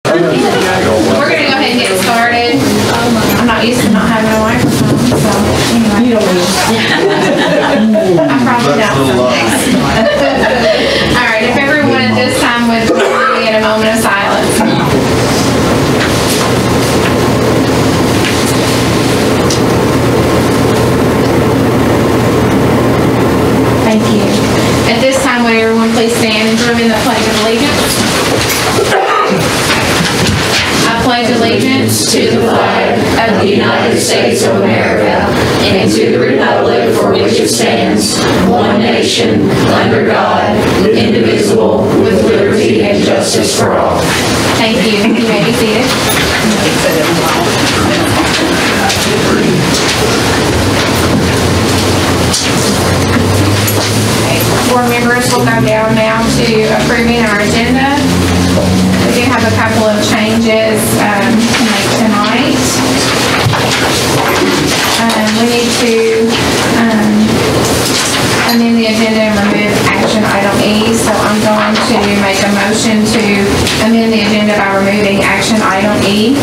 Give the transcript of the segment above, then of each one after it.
We're going to go ahead and get started. I'm not used to not having a microphone, so anyway. You don't I probably don't. All right, if everyone at this time would be in a moment of silence. Thank you. At this time, would everyone please stand and join me in the Pledge of Allegiance? I pledge allegiance to the flag of the United States of America and to the republic for which it stands, one nation, under God, indivisible, with liberty and justice for all. Thank you. You may be seated. Board members will go down now to approving our agenda. We do have a couple of changes to make tonight. We need to amend the agenda and remove action item E, so I'm going to make a motion to amend the agenda by removing action item E.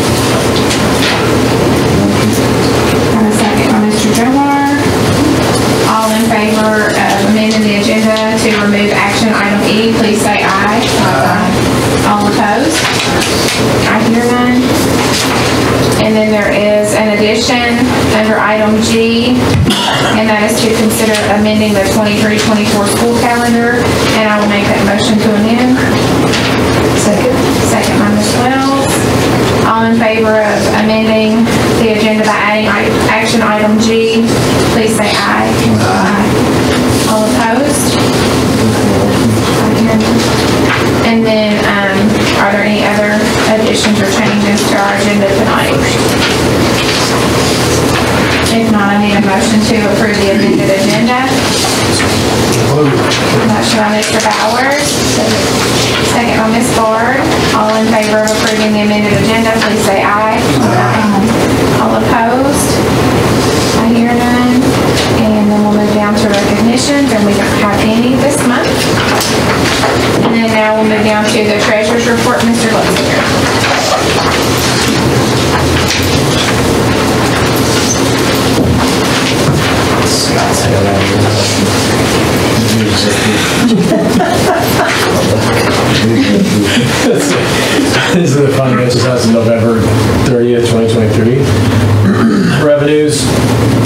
And a second by Mr. Jomar. All in favor of amending the agenda to remove action item E, please say aye. Aye. All opposed? I hear none. And then there is an addition under item G, and that is to consider amending the 23-24 school calendar, and I will make that motion to amend. Second. Second by Ms. Wells. All in favor of amending the agenda by adding action item G, please say aye. Aye. All opposed? And then, are there any other additions or changes to our agenda tonight? If not, I need a motion to approve the amended agenda. Motion by Mr. Bowers. Second by Ms. Bard. All in favor of approving the amended agenda, please say aye. Aye. All opposed? I hear none. And then we'll move down to recognitions, and we don't have any this month. And then now we'll move down to the treasurer's report, Mr. Lutzinger. This is the financials as of November 30th, 2023. Revenues,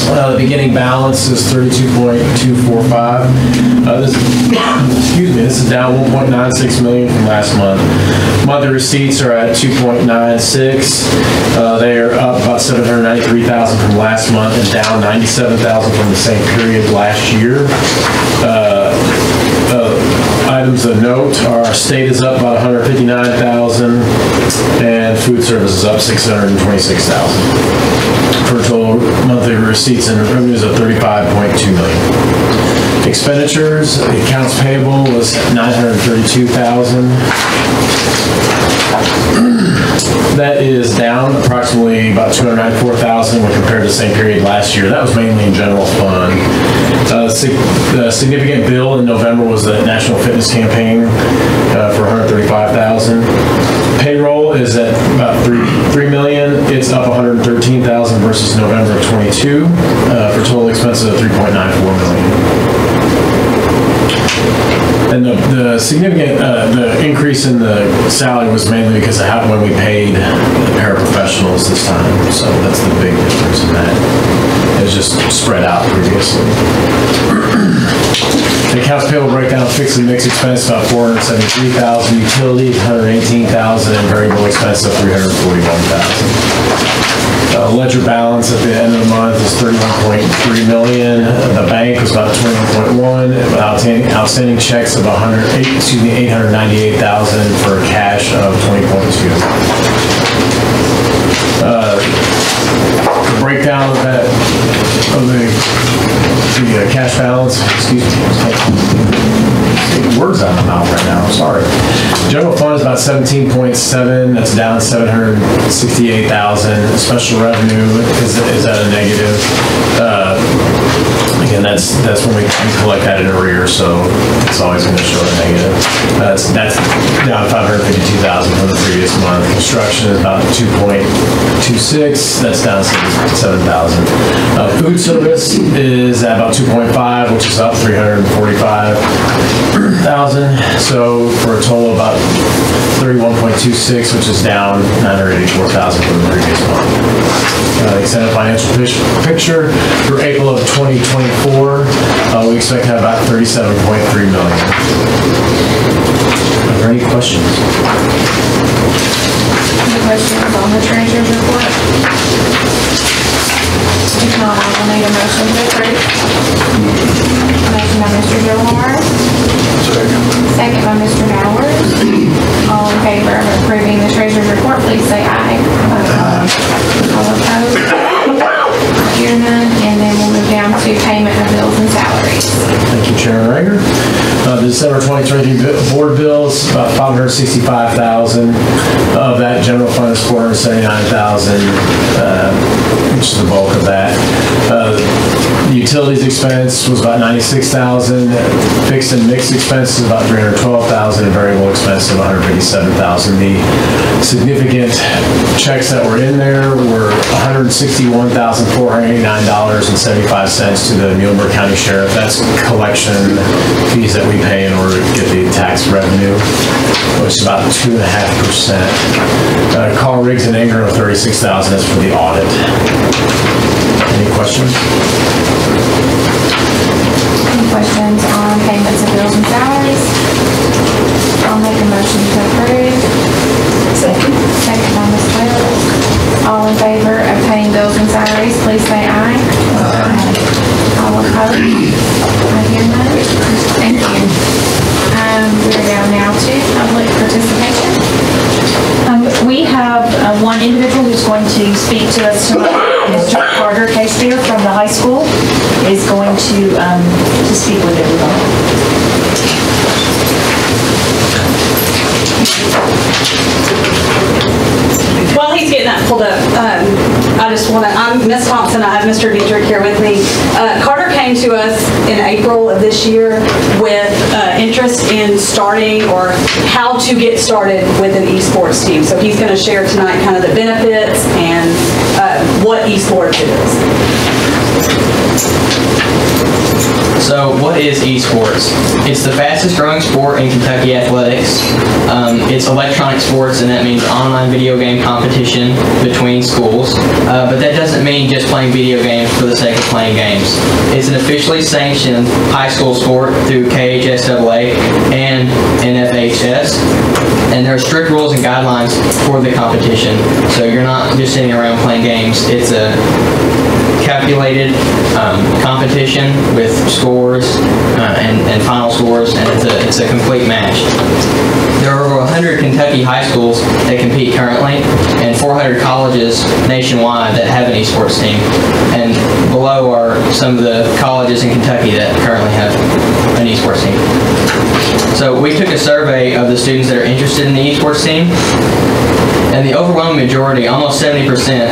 the beginning balance is 32.245. This is down 1.96 million from last month. Monthly receipts are at 2.96. They are up about 793,000 from last month and down 97,000 from the same period last year. Items of note are state is up about 159,000 and food service is up 626,000 for total monthly receipts and revenues of 35.2 million. Expenditures, accounts payable was 932,000. That is down approximately about 294,000 when compared to the same period last year. That was mainly in general fund. The significant bill in November was the National Fitness Campaign for 135,000. Payroll is at about 3 million. It's up 113,000 versus November of 22 for total expenses of 3.94 million. And the significant the increase in the salary was mainly because of when we paid the paraprofessionals this time. So that's the big difference in that. It was just spread out previously. The accounts payable breakdown, fixed and mixed expense about 473,000, utilities 118,000, and variable expense of 341,000. Ledger balance at the end of the month is 31.3 million. The bank was about 21.1. Outstanding checks of 898,000 for a cash of 20.2. The breakdown of that of the the cash balance, excuse me, words out of my mouth right now, I'm sorry. General fund is about 17.7, that's down 768,000. Special revenue is at a negative. Again, that's when we collect that in arrears, so it's always going to show a negative. That's down 552,000 from the previous month. Construction is about 2.26, that's down 7,000. Food service is at about 2.5, which is up 345,000. So for a total of about 31.26, which is down 984,000 from the previous month. Extended financial picture for April of 2024, we expect to have about 37.3 million. Are there any questions? Any questions on the treasurer's report? If not, I will need a motion to approve. Motion by Mr. Gilmore. Second by Mr. Bowers. All in favor of approving the treasurer's report, please say aye. All opposed? Hear none, and then we'll move down to payment of bills and salaries. Thank you, Chairman Rager. The December 2023 board bills, about 565,000. Of that, general fund is 479,000, which is the bulk of that. Utilities expense was about 96,000. Fixed and mixed expense is about 312,000, and variable expense of 157,000. The significant checks that were in there were $161,489.75 to the Muhlenberg County Sheriff. That's collection fees that we pay in order to get the tax revenue, which is about 2.5%. Call Riggs and Ingram of 36,000 is for the audit. Any questions? Any questions on payments of bills and salaries? I'll make a motion to approve. Second. Second by Ms. Wells. All in favor of paying bills and salaries, please say aye. Aye. All opposed? I hear none. Thank you. We're down now to public participation. We have one individual who's going to speak to us tonight. Mr. Carter Casey from the high school is going to speak with everyone. While he's getting that pulled up, I'm Miss Thompson, I have Mr. Dietrich here with me. Carter came to us in April of this year with interest in starting or how to get started with an esports team. So he's going to share tonight kind of the benefits and what esports is. So what is esports? It's the fastest growing sport in Kentucky athletics. It's electronic sports, and that means online video game competition between schools. But that doesn't mean just playing video games for the sake of playing games. It's an officially sanctioned high school sport through KHSAA and NFHS. And there are strict rules and guidelines for the competition. So you're not just sitting around playing games. It's a calculated competition with scores and final scores, and it's a complete match. There are over 100 Kentucky high schools that compete currently, and 400 colleges nationwide that have an esports team. And below are some of the colleges in Kentucky that currently have an esports team. So we took a survey of the students that are interested in the esports team, and the overwhelming majority, almost 70%,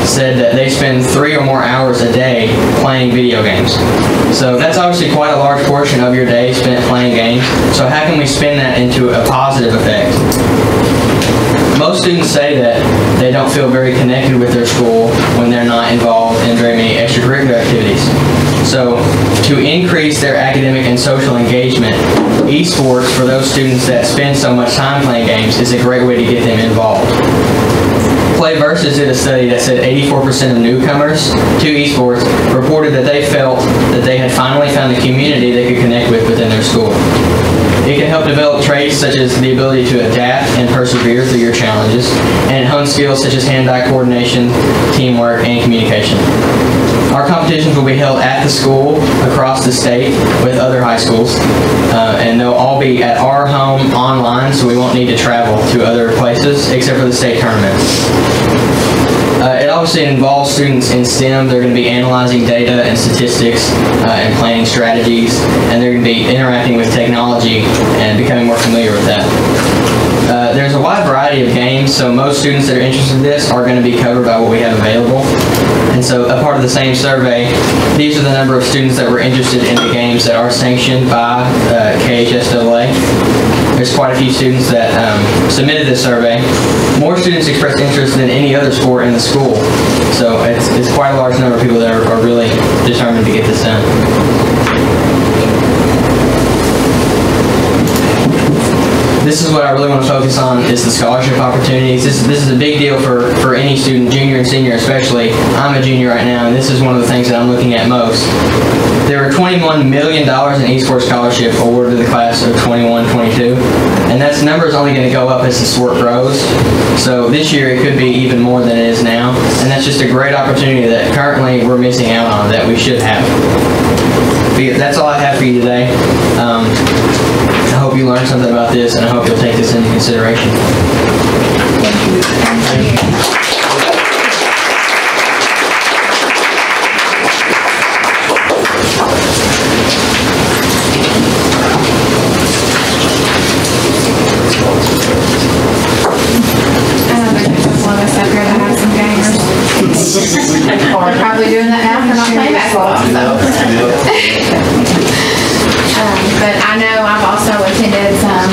said that they spend 3 or more hours a day playing video games. So that's obviously quite a large portion of your day spent playing games. So how can we spin that into a positive effect? Most students say that they don't feel very connected with their school when they're not involved in very many extracurricular activities. So to increase their academic and social engagement, esports for those students that spend so much time playing games is a great way to get them involved. PlayVersus did a study that said 84% of newcomers to esports reported that they felt that they had finally found a community they could connect with within their school. It can help develop traits such as the ability to adapt and persevere through your challenges, and hone skills such as hand-eye coordination, teamwork, and communication. Our competitions will be held at the school across the state with other high schools, and they'll all be at our home online, so we won't need to travel to other places except for the state tournaments. It obviously involves students in STEM. They're going to be analyzing data and statistics and planning strategies, and they're going to be interacting with technology and becoming more familiar with that. There's a wide variety of games, so most students that are interested in this are going to be covered by what we have available. And so a part of the same survey, these are the number of students that were interested in the games that are sanctioned by KHSAA. There's quite a few students that submitted this survey. More students expressed interest than any other sport in the school. So it's quite a large number of people that are really determined to get this done. This is what I really want to focus on is the scholarship opportunities. This is a big deal for any student, junior and senior especially. I'm a junior right now, and this is one of the things that I'm looking at most. There are $21 million in esports scholarship awarded to the class of 21-22, and that number is only going to go up as the sport grows. So this year it could be even more than it is now, and that's just a great opportunity that currently we're missing out on that we should have. But that's all I have for you today. I hope you learned something about this, and I hope you'll take this into consideration. Thank you. We're probably doing that now for not playing basketball. But I know I've also attended some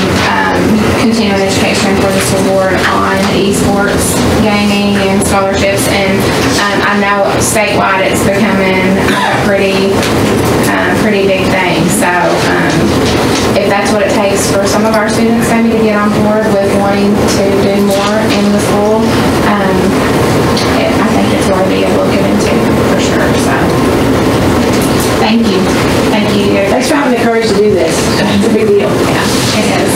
continuing education for this award on esports gaming and scholarships, and I know statewide it's becoming a pretty big thing. So if that's what it takes for some of our students maybe to get on board with wanting to do more in the school, I think it's worth being looked into for sure. So thank you. Thank you. Thanks for having the courage to do this. It's a big deal. Yeah, it is.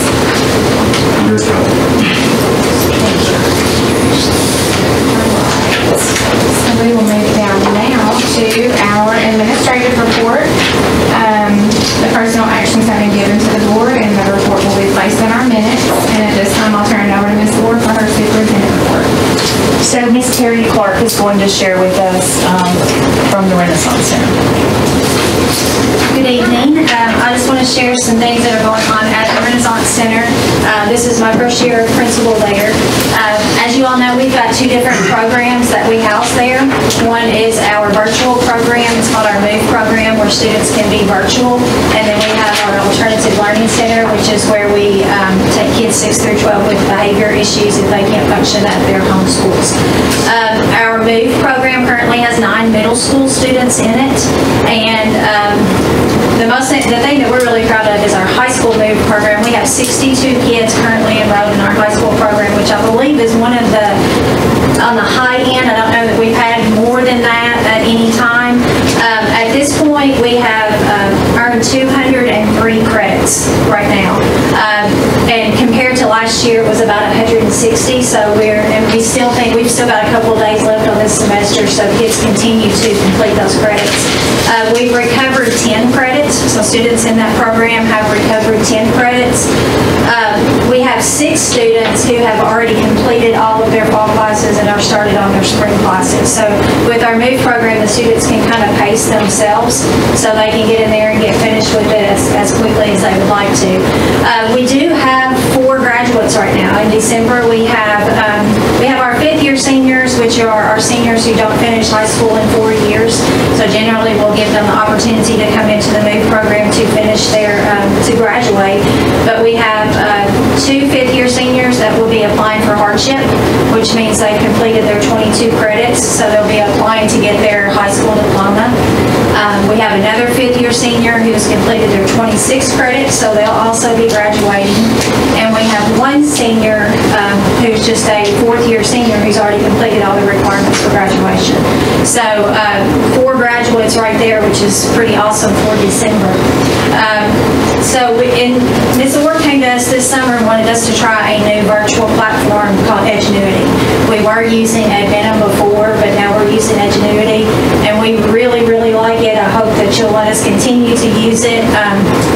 So we will move down now to our administrative report. The personal actions have been given to the board, and the report will be placed in our minutes. And at this time, I'll turn it over to Ms. Ward for her superintendent report. So Ms. Terry Clark is going to share with us from the Renaissance Center. Good evening. I just want to share some things that are going on at the Renaissance Center. This is my first year of principal there. As you all know, we've got two different programs that we house there. One is our virtual program. It's called our MOVE program, where students can be virtual. And then we have our Alternative Learning Center, which is where we take kids 6 through 12 with behavior issues if they can't function at their home schools. Our MOVE program currently has 9 middle school students in it. And the thing that we're really proud of is our high school MOVE program. We have 62 kids currently enrolled in our high school program, which I believe is one of the, on the high end. I don't know that we've had more than that at any time. At this point, we have earned 203 credits right now. And compared to last year, it was about 160. So we still think we've still got a couple of days left on this semester, so kids continue to complete those credits. We've recovered 10 credits, so students in that program have recovered 10 credits. We have 6 students who have already completed all of their fall classes and are started on their spring classes. So with our MOVE program, the students can kind of pace themselves so they can get in there and get finished with it as quickly as they would like to. We do have 4 graduates right now. In December, we have our 5th year seniors, which are our seniors who don't finish high school in 4 years. So generally, we'll give them the opportunity to come into the MOVE program to finish to graduate. But we have 2 5th year seniors that will be applying for hardship, which means they've completed their 22 credits, so they'll be applying to get their high school diploma. We have another 5th year senior who's completed their 26 credits, so they'll also be graduating. And we have 1 senior who's just a 4th year senior who's already completed all the requirements for graduation. So 4 graduates right there, which is pretty awesome for December. Ms. Award came to us this summer and wanted us to try a new virtual platform called Edgenuity. We were using Adventum before, but now we're using Edgenuity, and we really, really like it. I hope that you'll let us continue to use it.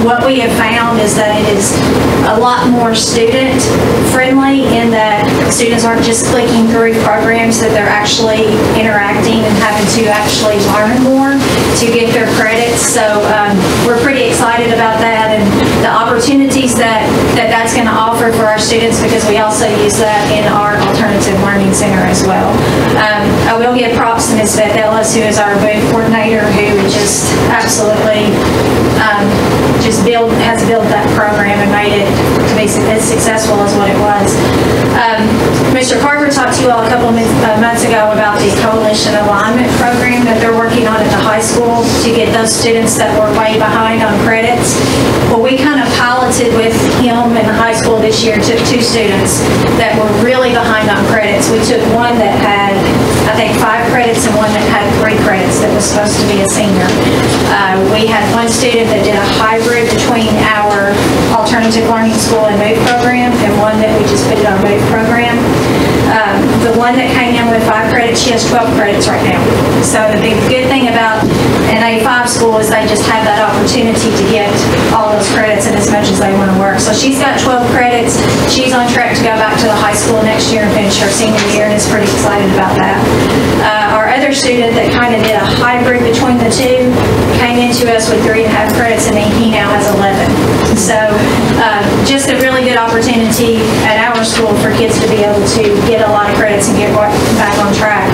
What we we have found is that it is a lot more student friendly in that students aren't just clicking through programs, that they're actually interacting and having to actually learn more to get their credits. So we're pretty excited about that and the opportunities that's going to offer for our students, because we also use that in our Alternative Learning Center as well. I will give props to Ms. Beth Ellis, who is our booth coordinator, who just absolutely has built that program and made it to be as successful as what it was. Mr. Carter talked to you all a couple of months ago about the Coalition Alignment program that they're working on at the high school to get those students that were way behind on credits. Well, we kind of piloted with him in the high school this year, took 2 students that were really behind on credits. We took one that had, I think, 5 credits and one that had 3 credits that was supposed to be a senior. We had one student that did a hybrid between our Alternative Learning School and MOVE program, and one that we just put it on MOVE program. The one that came in with 5 credits, she has 12 credits right now. So the big good thing about an A5 school is they just have that opportunity to get all those credits and as much as they want to work. So she's got 12 credits. She's on track to go back to the high school next year and finish her senior year, and is pretty excited about that. Our other student that kind of did a hybrid between the two came into us with 3.5 credits, and he now has 11. So just a really good opportunity at our school for kids to be able to get a lot of credits and get back on track.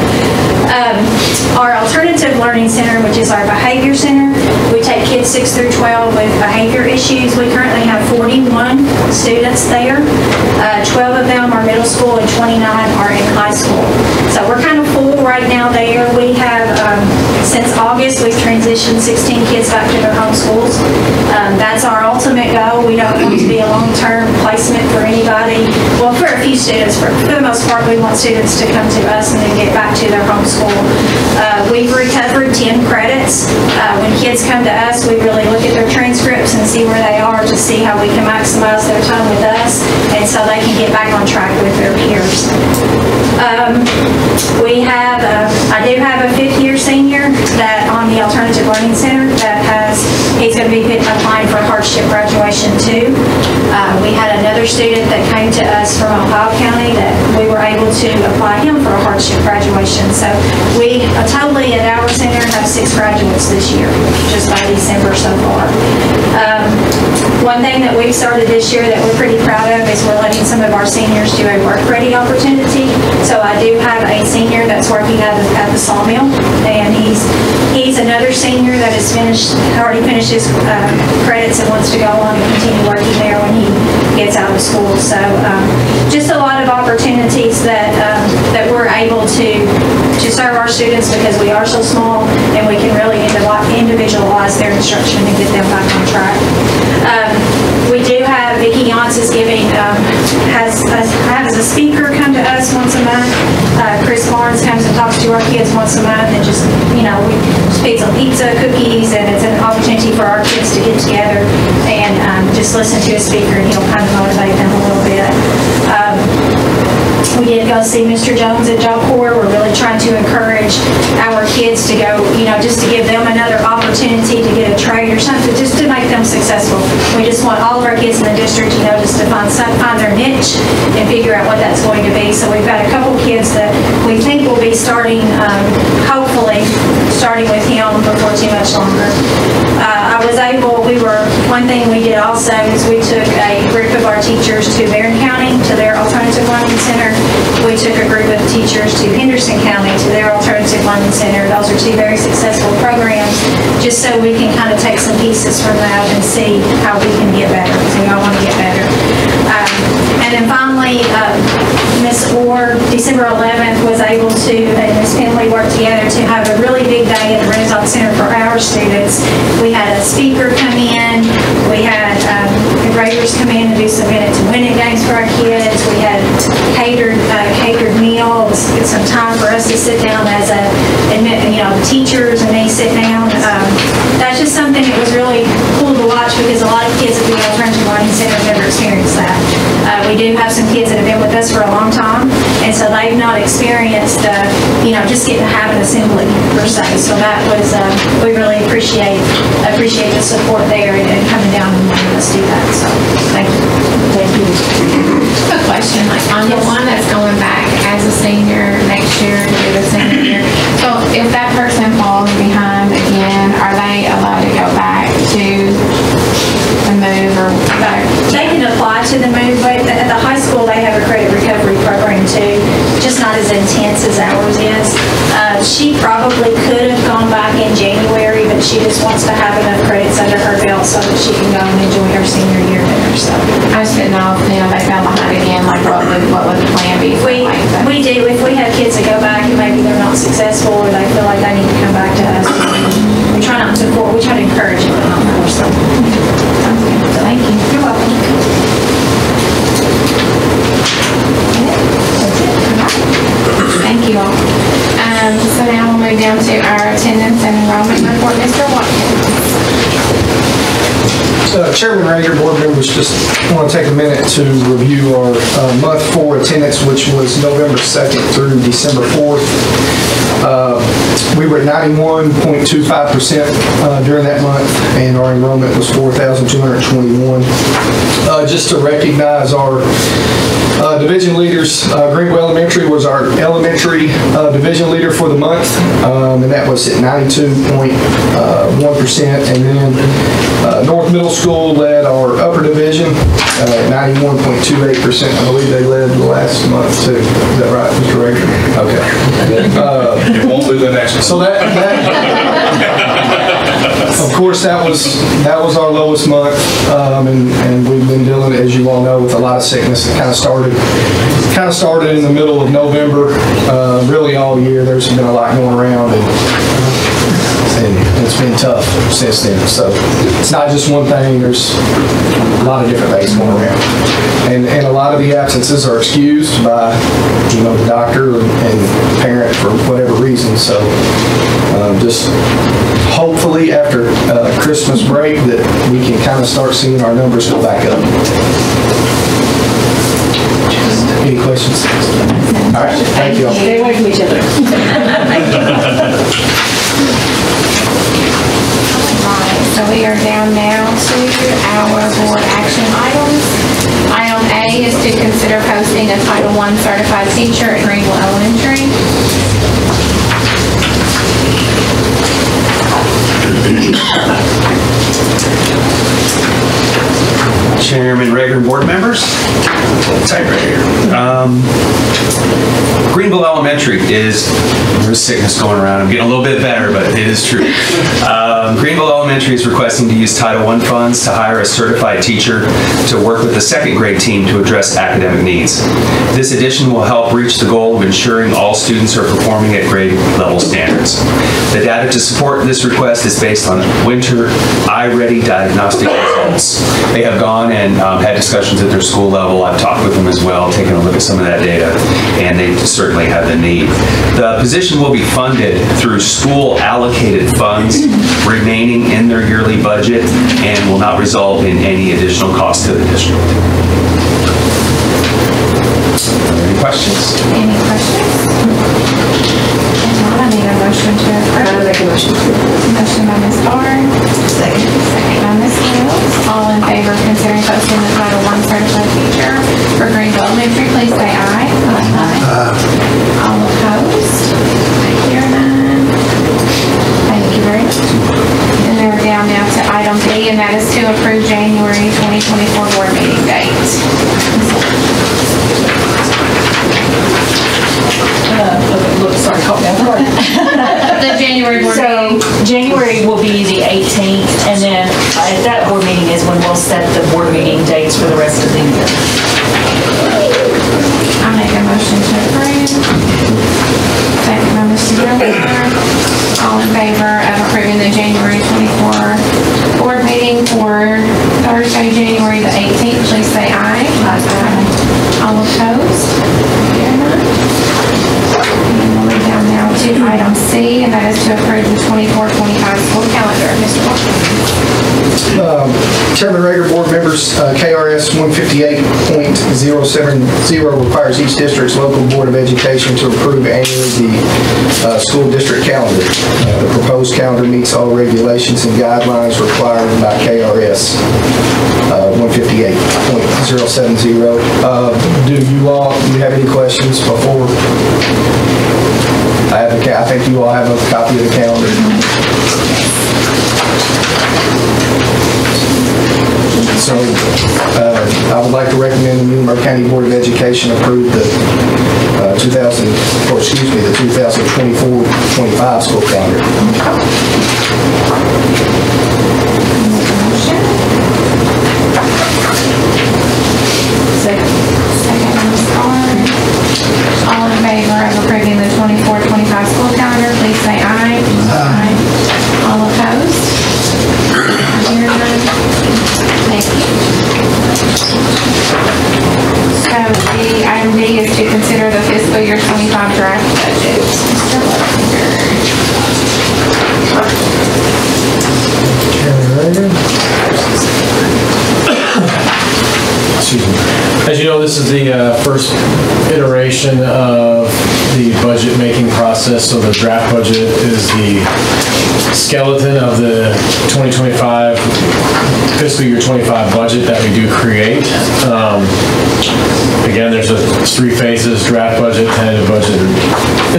Our Alternative Learning Center, which is our behavior center, we take kids 6 through 12 with behavior issues. We currently have 41 students there. 12 of them are middle school and 29 are in high school. So we're kind of full right now there. We have, since August, we've transitioned 16 kids back to their home schools. That's our ultimate goal. We don't want to be a long-term placement for anybody. Well, for a few students, for the most part, we want students to come to us and then get back to their home school. We've recovered 10 credits. When kids come to us, we really look at their transcripts and see where they are to see how we can maximize their time with us, and so they can get back on track with their peers. We have, I do have a 5th-year senior that on the Alternative Learning Center that he's going to be applying for hardship graduation too. We had another student that came to us from Ohio County that we were able to apply him for a hardship graduation. So we totally at our center have 6 graduates this year, just by December so far. One thing that we've started this year that we're pretty proud of is we're letting some of our seniors do a work-ready opportunity. So I do have a senior that's working at the sawmill, and he's another senior that has already finished his credits and wants to go on and continue working there when he gets out of school. So just a lot of opportunities that we're able to serve our students, because we are so small and we can really individualize their instruction and get them back on track. We do have Vicki Yance is has a speaker come to us once a month. Chris Barnes comes and talks to our kids once a month, and just, we feed some pizza, cookies, and it's an opportunity for our kids to get together and just listen to a speaker, and he'll kind of motivate them a little bit. We did go see Mr. Jones at Job Corps. We're really trying to encourage our kids to go, just to give them another opportunity to get a trade or something, just to make them successful. We just want all of our kids in the district, just to find their niche and figure out what that's going to be. So we've got a couple kids that we think will be starting, hopefully, starting with him before too much longer. One thing we did also is we took a group of our teachers to Barron County, to their Alternative Learning Center. We took a group of teachers to Henderson County, to their Alternative Learning Center. Those are 2 very successful programs, just so we can kind of take some pieces from that and see how we can get better, because we all want to get better. And then finally, Ms. Orr, December 11th, was able to, and Ms. Penley worked together to have a really big day at the Renaissance Center for our students. We had a speaker come in. We had the graders come in and do some minute-to-win-it games for our kids. We had catered meals. It's some time for us to sit down as the teachers and they sit down. That's just something that was really cool to watch, because a lot of kids at the Alternative Learning Center have never experienced that. We do have some kids that have been with us for a long time, and so they've not experienced just get to have an assembly per se. So that was, we really appreciate the support there and coming down and letting us do that. So thank you. Thank you. A question, like on the one that's going back as a senior next year to do the senior year. So if that person falls behind again, are they allowed to go back to the move or whatever? They can apply to the move, but at the high school, they have a credit recovery program too, just not as intense as ours is. She probably could have gone back in January, but she just wants to have enough credits under her belt so that she can go and enjoy her senior year there, so. I just didn't know if, they fell behind again, like what would the plan be? We do, if we have kids that go back and maybe they're not successful or they feel like they need to come back to us, we try not to we try to encourage it, but not force them. Thank you. You're welcome. Thank you all. So now we'll move down to our attendance and enrollment report. Mr. Watkins. Chairman Rager, board members, just want to take a minute to review our month 4 attendance, which was November 2nd through December 4th. We were at 91.25% during that month, and our enrollment was 4,221. Just to recognize our division leaders, Greenville Elementary was our elementary division leader for the month, and that was at 92.1%. And then North Middle School led our upper division at 91.28%. I believe they led the last month too. Is that right, Mr. Rager? Okay. Won't do the next one. So that of course, that was our lowest month, and we've been dealing, as you all know, with a lot of sickness. It kind of started in the middle of November. Really all year, there's been a lot going around, and it's been tough since then. So it's not just one thing. There's a lot of different things going around, and a lot of the absences are excused by the doctor and parent for whatever reason. So just hopefully after Christmas break that we can kind of start seeing our numbers go back up. Any questions? All right, thank you all. Stay away from each other. Right, so we are down now to our board action items. Item A is to consider posting a Title I certified teacher at Greenville Elementary. Chairman Rager, board members. Type right here. Greenville Elementary there's sickness going around. I'm getting a little bit better, but it is true. Greenville Elementary is requesting to use Title I funds to hire a certified teacher to work with the second grade team to address academic needs. This addition will help reach the goal of ensuring all students are performing at grade level standards. The data to support this request is based on Winter iReady diagnostic results. They have gone and had discussions at their school level. I've talked with them as well, taken a look at some of that data, and they certainly have the need. The position will be funded through school allocated funds remaining in their yearly budget and will not result in any additional cost to the district. Any questions? Any questions? If not, I need a motion to approve. I'll make a motion. Motion by Ms. Barr. Second by Ms. Mills. All in favor of considering posting the Title I certified teacher for Greenville Elementary, please say aye. Aye. All opposed? Hear none. Thank you very much. And then we're down now to item B, and that is to approve January 2024 board meeting date. Sorry, caught me off guard. The January board meeting. So January will be the 18th, and then at that board meeting is when we'll set the board meeting dates for the rest of the year. I make a motion to approve. Second by Mr. Gilmore. All in favor of approving the January 24 board meeting for Thursday, January the 18th, please say aye. Aye. All opposed? Hear none. And we'll move down now to item C, and that is to approve the 24-25 school calendar. Mr. Walker. Chairman Rager, board members, KRS 158.070 requires each district's local Board of Education to approve annually the school district calendar. The proposed calendar meets all regulations and guidelines required by KRS 158.070. Do you have any questions before? I think you all have a copy of the calendar. So I would like to recommend the Muhlenberg County Board of Education approve the 2024-25 school calendar. Second, Ms. Barnes. All in favor of approving the 24-25 school calendar, please say aye. Aye. All opposed? Hearing none. Thank you. So the item D is to consider the fiscal year 25 draft budget. Mr. Excuse me. As you know, this is the first iteration of the budget making process. So the draft budget is the skeleton of the 2025 fiscal year 25 budget that we do create. Again, there's three phases: draft budget, tentative budget,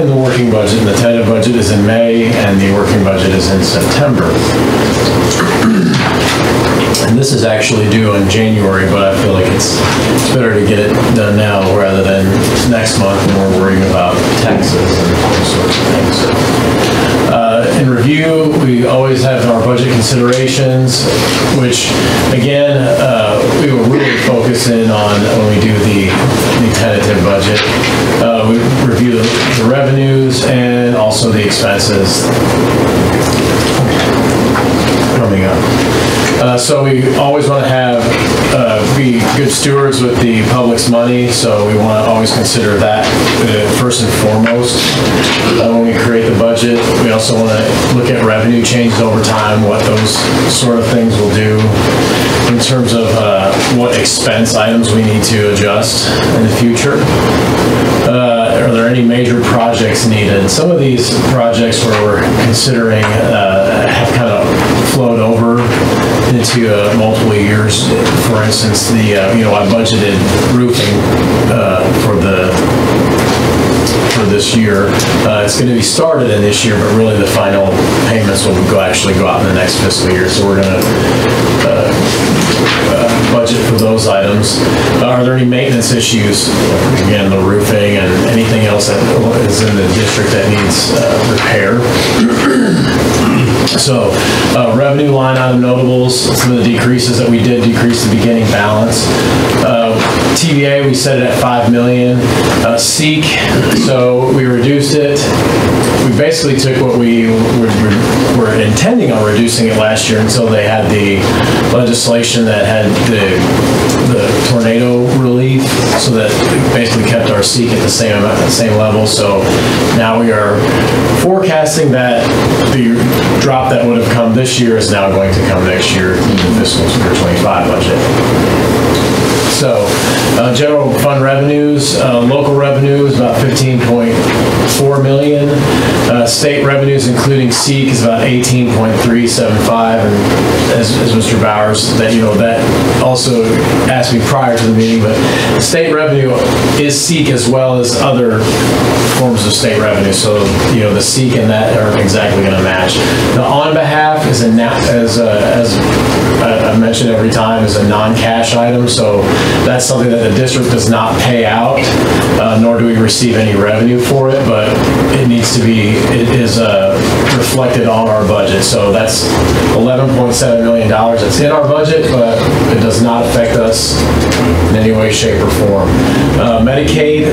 and the working budget. And the tentative budget is in May, and the working budget is in September. And this is actually due in January, but I feel like it's better to get it done now rather than next month when we're worrying about taxes and all sorts of things. So, in review, we always have our budget considerations, which again, we will really focus in on when we do the tentative budget. We review the revenues and also the expenses coming up. So we always want to have be good stewards with the public's money, so we want to always consider that first and foremost when we create the budget. We also want to look at revenue changes over time, what those sort of things will do in terms of what expense items we need to adjust in the future. Are there any major projects needed? Some of these projects where we're considering have kind of flowed over into multiple years. For instance, the I budgeted roofing for this year. It's going to be started in this year, but really the final payments will actually go out in the next fiscal year. So we're going to budget for those items. Are there any maintenance issues? Again, the roofing and anything else that is in the district that needs repair. So revenue line item notables, some of the decreases that we did decrease the beginning balance. TVA, we set it at $5 million. SEEK, so we reduced it. We basically took what we were intending on reducing it last year until they had the legislation that had the tornado relief, so that basically kept our SEEK at the same level. So now we are forecasting that the drop that would have come this year is now going to come next year in the fiscal year 25 budget. So, general fund revenues, local revenue is about $15.4 million. State revenues, including SEEK, is about $18.375. And as Mr. Bowers, that also asked me prior to the meeting, but state revenue is SEEK as well as other forms of state revenue. So, the SEEK and that are exactly going to match. The on behalf is as I mentioned every time, is a non-cash item. So that's something that the district does not pay out, nor do we receive any revenue for it, but it is reflected on our budget. So that's $11.7 million that's in our budget, but it does not affect us in any way, shape, or form. Medicaid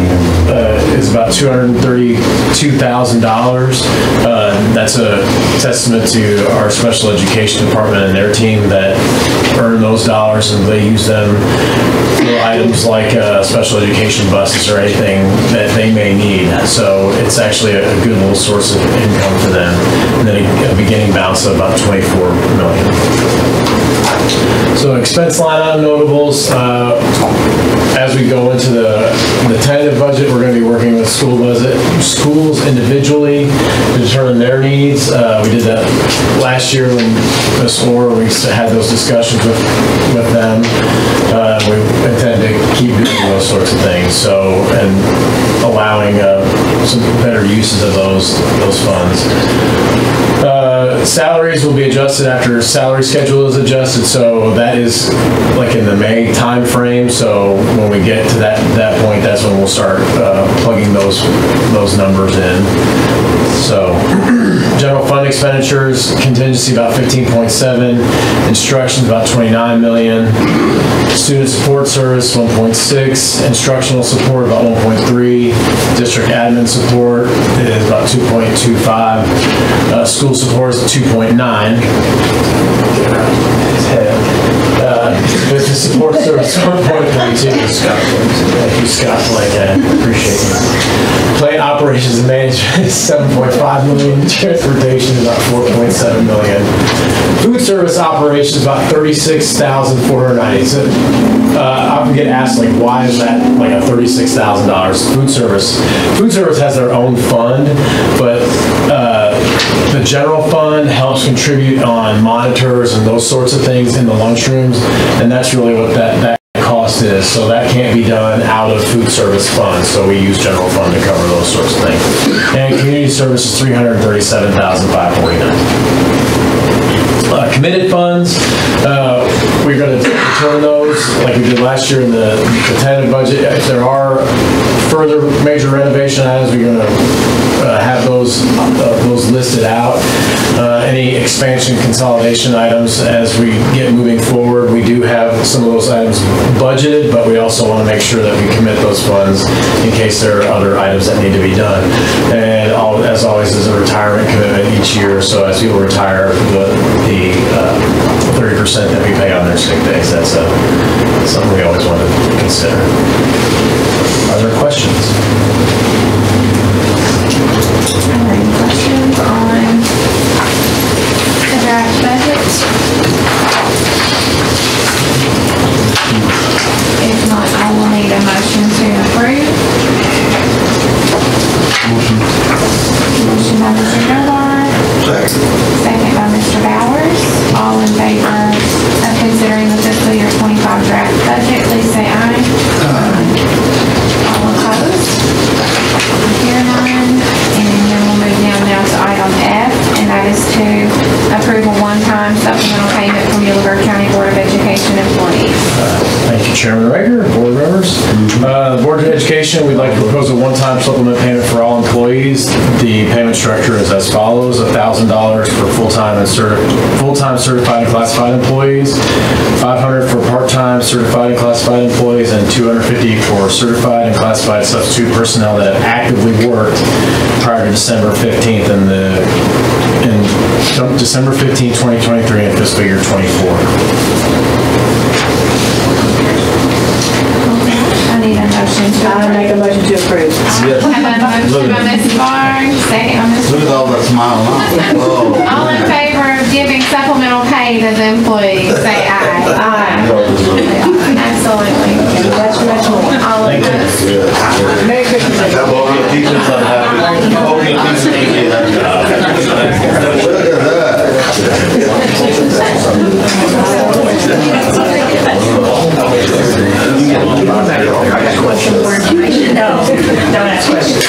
is about $232,000. That's a testament to our special education department and their team that earn those dollars, and they use them for items like special education buses or anything that they may need. So it's actually a good little source of income for them. And then a beginning balance of about $24 million. So expense line item notables, as we go into the tentative budget, we're going to be working with schools individually to determine their needs. We did that last year when Ms. Orr, we had those discussions with them. We intend to keep doing those sorts of things. So, and allowing some better uses of those funds. Salaries will be adjusted after salary schedule is adjusted, so that is like in the May time frame. So when we get to that point, that's when we'll start plugging those numbers in. So general fund expenditures, contingency about 15.7, instructions about 29 million, student support service 1.6, instructional support about 1.3, district admin support is about 2.25, school support is 2.9. Business support service 1.32. Thank you, Scott Blake. I appreciate you. Plant operations and management is 7.5 million. Transportation is about 4.7 million. Food service operations about 36,490. So I often get asked, like, why is that like a $36,000 food service? Food service has their own fund, but the general fund helps contribute on monitors and those sorts of things in the lunchrooms, and that's really what that cost is. So that can't be done out of food service funds, so we use general fund to cover those sorts of things. And community service is $337,549. Committed funds, we're going to return those like we did last year in the tentative budget. If there are further major renovation items, we're going to have those listed out. Any expansion consolidation items as we get moving forward, we do have some of those items budgeted, but we also want to make sure that we commit those funds in case there are other items that need to be done. And as always, is a retirement commitment each year. So as people retire, the 30% that we pay on their sick days, that's something we always want to consider. Are there questions? Any questions on the draft budget? If not, I will need a motion to approve. Motion by Mr. Dunbar. Second by Mr. Bowers. All in favor of considering the fiscal year 25 draft budget, please say aye. All opposed? Here none. And then we'll move now to item F, and that is to approve a one-time supplemental payment from Muhlenberg County Board of Education employees. Thank you, Chairman Rager, board members. The Board of Education, we'd like to propose a one-time supplement payment for all employees. The payment structure is as follows: $1,000 for full-time certified and classified employees, $500 for part-time certified and classified employees, and $250 for certified and classified substitute personnel that have actively worked prior to December 15th December 15, 2023 and fiscal year 24. I need a motion to I approve. make a motion to approve. I have a motion by Ms. Barnes, second by Mr. Look at all that smile. Oh. All in favor of giving supplemental pay to the employees, say aye. Aye. Absolutely. That's much more. All opposed? Merry Christmas. That will be a teacher's unhappy. Hope you can see that. Look at that. Don't ask questions.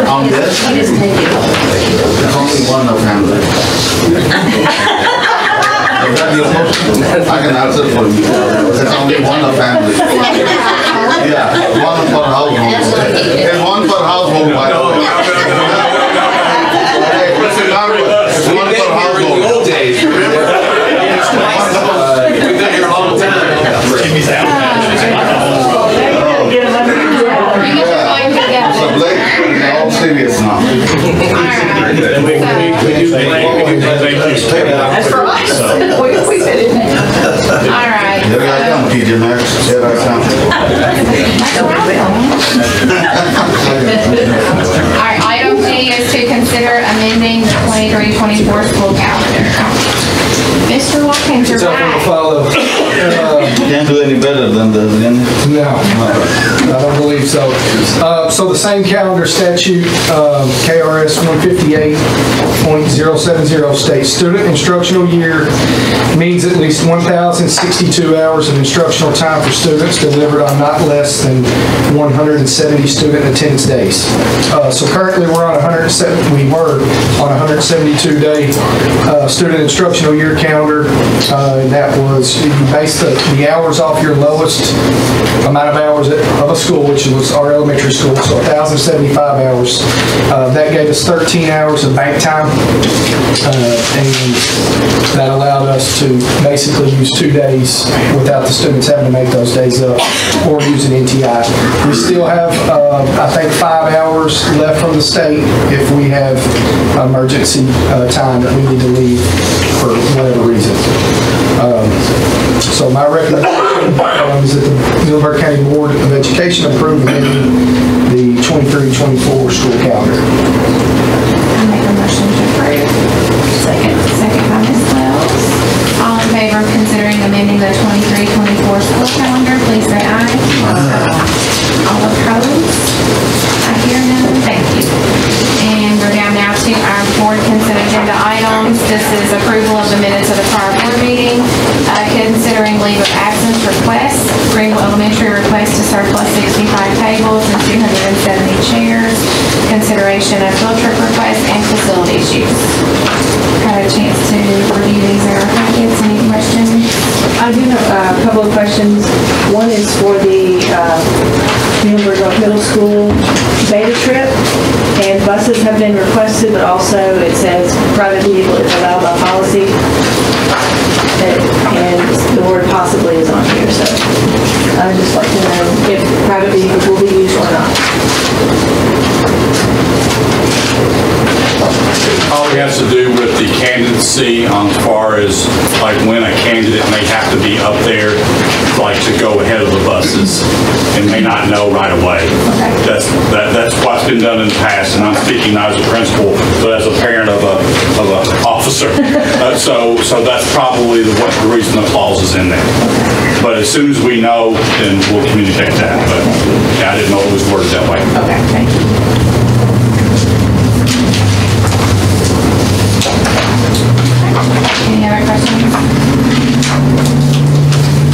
On this, there's only one of family. Is that your motion? I can answer for you. There's only one of family. Yeah, one per household. There's one per household, by the way. Hey, listen, it's one per household. Old days, remember? We've been here a long time. So Blake, they're all serious now. That's for us. We said it. All right. Here I come, TJ Maxx. Here I come. All right, item G is to consider amending the 23-24 school calendar. Mr. Watkins, your tough one to follow. Can't do any better than this, can you? No, I don't believe so. So the same calendar statute, KRS 158.070 states, student instructional year means at least 1,062 hours of instructional time for students delivered on not less than 170 student attendance days. So currently we were on a 172-day student instructional year calendar. And that was, you base the hours off your lowest amount of hours of a school, which was our elementary school, so 1,075 hours. That gave us 13 hours of bank time, and that allowed us to basically use 2 days without the students having to make those days up or use an NTI. We still have, I think, 5 hours left from the state if we have emergency time that we need to leave for whatever reason. So my recommendation is that the Middleburg County Board of Education approve the 23-24 school calendar. I make a motion to approve. Second. Second by Ms. Wells. All in favor of considering amending the 23-24 school calendar, please say aye. All opposed? I hear none. Thank you. And we're down now to our board consent agenda items. This is approval of the minutes of the prior board meeting. Considering leave of absence requests, Greenville Elementary request to surplus 65 tables and 270 chairs. Consideration of field trip requests and facilities use. Had a chance to review these in our packets. Any questions? I do have a couple of questions. One is for the Middleburg Middle School beta trip, and buses have been requested, but also it says private vehicle is allowed by policy, and the word possibly is on here, so I'd just like to know if private vehicles will be used or not. Probably has to do with the candidacy on as far as like when a candidate may have to be up there, like to go ahead of the buses and may not know right away. That's what's been done in the past, and I'm speaking not as a principal, but as a parent of an officer. So that's probably the reason the clause is in there. But as soon as we know, then we'll communicate that. But yeah, I didn't know it was worded that way. Okay, thank you. Any other questions?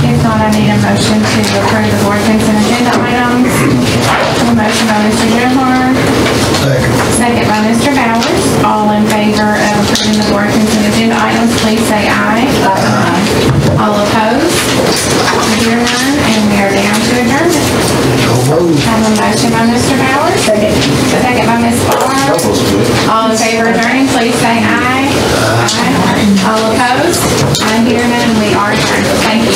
If not, I need a motion to approve the board consent agenda items. A motion by Mr. Gilmore. Second by Mr. Bowers. All in favor of approving the board consent agenda items, please say aye. All opposed? I hear none, and we are down to adjournment. Have a motion by Mr. Bowers. Second by Ms. Barr. All in favor of adjourning, please say aye. Aye. All opposed? I hear none, we are adjourned. Thank you.